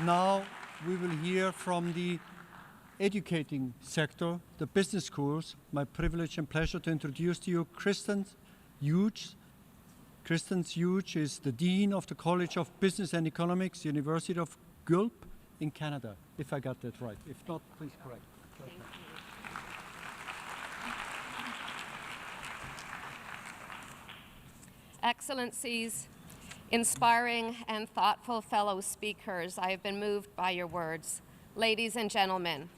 Now we will hear from the educating sector, the business schools. My privilege and pleasure to introduce to you Christensen Hughes. Christensen Hughes is the Dean of the College of Business and Economics, University of Guelph in Canada, if I got that right. If not, please correct. Excellencies, inspiring and thoughtful fellow speakers, I have been moved by your words. Ladies and gentlemen,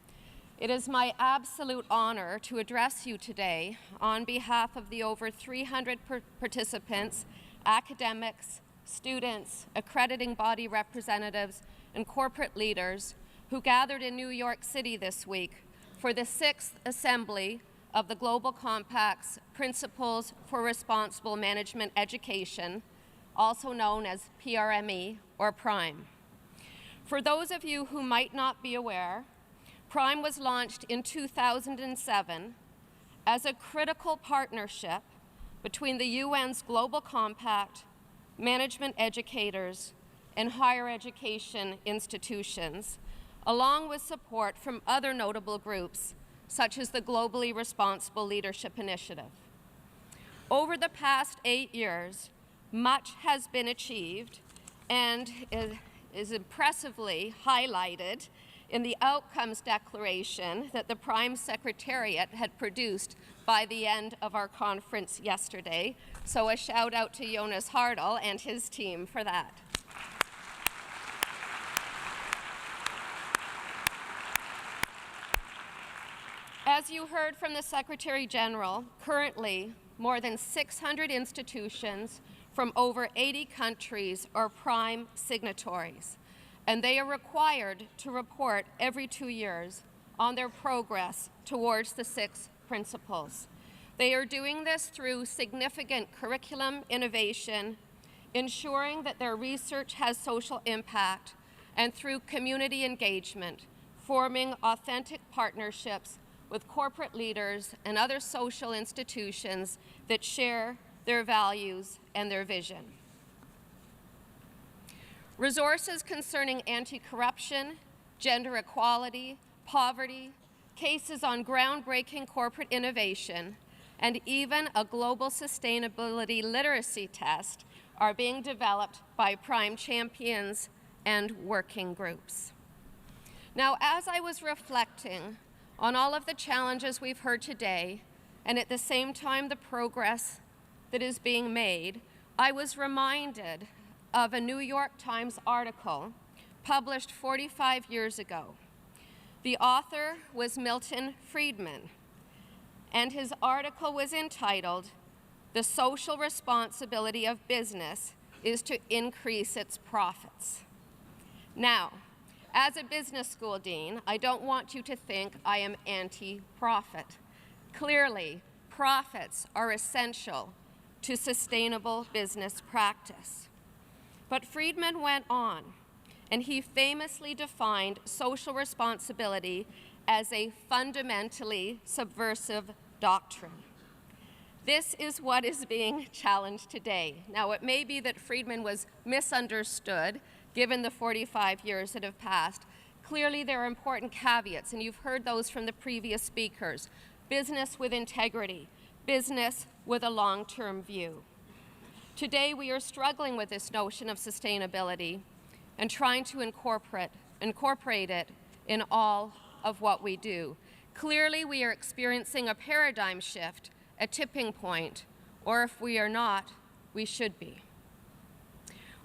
it is my absolute honor to address you today on behalf of the over 300 participants, academics, students, accrediting body representatives, and corporate leaders who gathered in New York City this week for the 6th Assembly of the Global Compact's Principles for Responsible Management Education, also known as PRME or PRIME. For those of you who might not be aware, PRIME was launched in 2007 as a critical partnership between the UN's Global Compact, management educators, and higher education institutions, along with support from other notable groups, such as the Globally Responsible Leadership Initiative. Over the past 8 years, much has been achieved and is impressively highlighted in the outcomes declaration that the PRIME Secretariat had produced by the end of our conference yesterday. So a shout out to Jonas Hardal and his team for that. As you heard from the Secretary General, currently more than 600 institutions from over 80 countries are PRIME signatories, and they are required to report every 2 years on their progress towards the 6 principles. They are doing this through significant curriculum innovation, ensuring that their research has social impact, and through community engagement, forming authentic partnerships with corporate leaders and other social institutions that share their values and their vision. Resources concerning anti-corruption, gender equality, poverty, cases on groundbreaking corporate innovation, and even a global sustainability literacy test are being developed by PRIME champions and working groups. Now, as I was reflecting on all of the challenges we've heard today, and at the same time the progress that is being made, I was reminded of a New York Times article published 45 years ago. The author was Milton Friedman, and his article was entitled, "The Social Responsibility of Business is to Increase its Profits." Now, as a business school dean, I don't want you to think I am anti-profit. Clearly, profits are essential to sustainable business practice. But Friedman went on, and he famously defined social responsibility as a fundamentally subversive doctrine. This is what is being challenged today. Now, it may be that Friedman was misunderstood, given the 45 years that have passed. Clearly, there are important caveats, and you've heard those from the previous speakers. Business with integrity, business with a long-term view. Today, we are struggling with this notion of sustainability and trying to incorporate it in all of what we do. Clearly, we are experiencing a paradigm shift, a tipping point, or if we are not, we should be.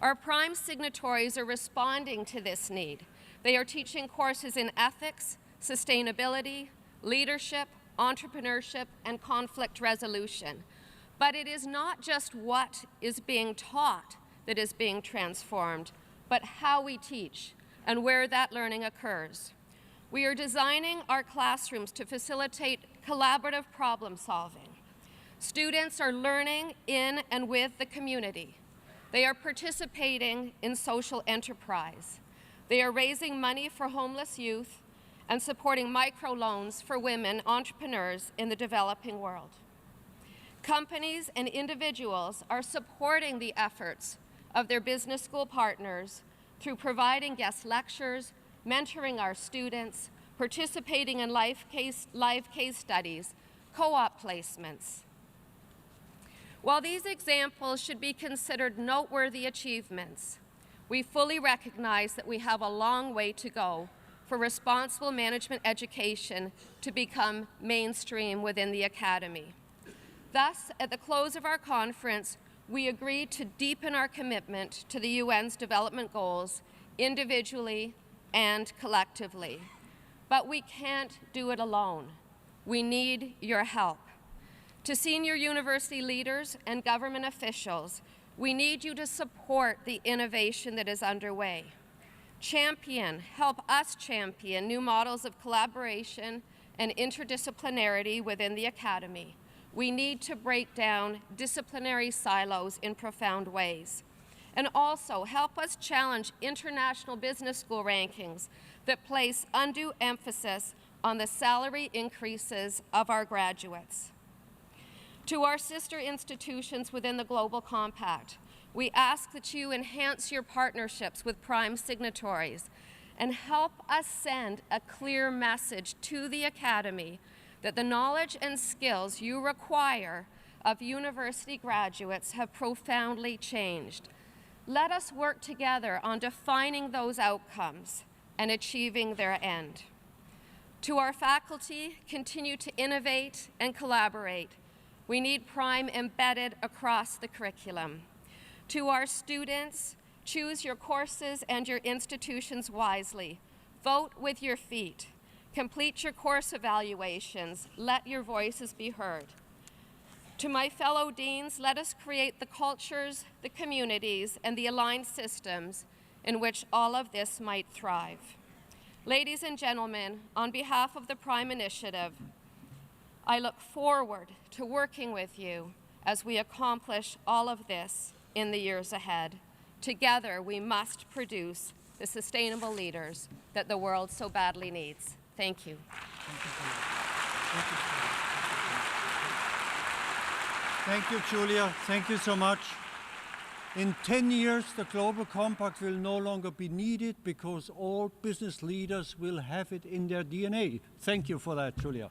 Our PRIME signatories are responding to this need. They are teaching courses in ethics, sustainability, leadership, entrepreneurship, and conflict resolution. But it is not just what is being taught that is being transformed, but how we teach and where that learning occurs. We are designing our classrooms to facilitate collaborative problem solving. Students are learning in and with the community. They are participating in social enterprise. They are raising money for homeless youth and supporting microloans for women entrepreneurs in the developing world. Companies and individuals are supporting the efforts of their business school partners through providing guest lectures, mentoring our students, participating in live case studies, co-op placements. While these examples should be considered noteworthy achievements, we fully recognize that we have a long way to go for responsible management education to become mainstream within the Academy. Thus, at the close of our conference, we agreed to deepen our commitment to the UN's development goals individually and collectively. But we can't do it alone. We need your help. To senior university leaders and government officials, we need you to support the innovation that is underway. Help us champion new models of collaboration and interdisciplinarity within the Academy. We need to break down disciplinary silos in profound ways. And also help us challenge international business school rankings that place undue emphasis on the salary increases of our graduates. To our sister institutions within the Global Compact, we ask that you enhance your partnerships with prime signatories and help us send a clear message to the Academy that the knowledge and skills you require of university graduates have profoundly changed. Let us work together on defining those outcomes and achieving their end. To our faculty, continue to innovate and collaborate. We need prime embedded across the curriculum. To our students, choose your courses and your institutions wisely. Vote with your feet. Complete your course evaluations. Let your voices be heard. To my fellow deans, let us create the cultures, the communities, and the aligned systems in which all of this might thrive. Ladies and gentlemen, on behalf of the Prime Initiative, I look forward to working with you as we accomplish all of this in the years ahead. Together, we must produce the sustainable leaders that the world so badly needs. Thank you. Thank you, Julia. Thank you so much. In 10 years, the Global Compact will no longer be needed because all business leaders will have it in their DNA. Thank you for that, Julia.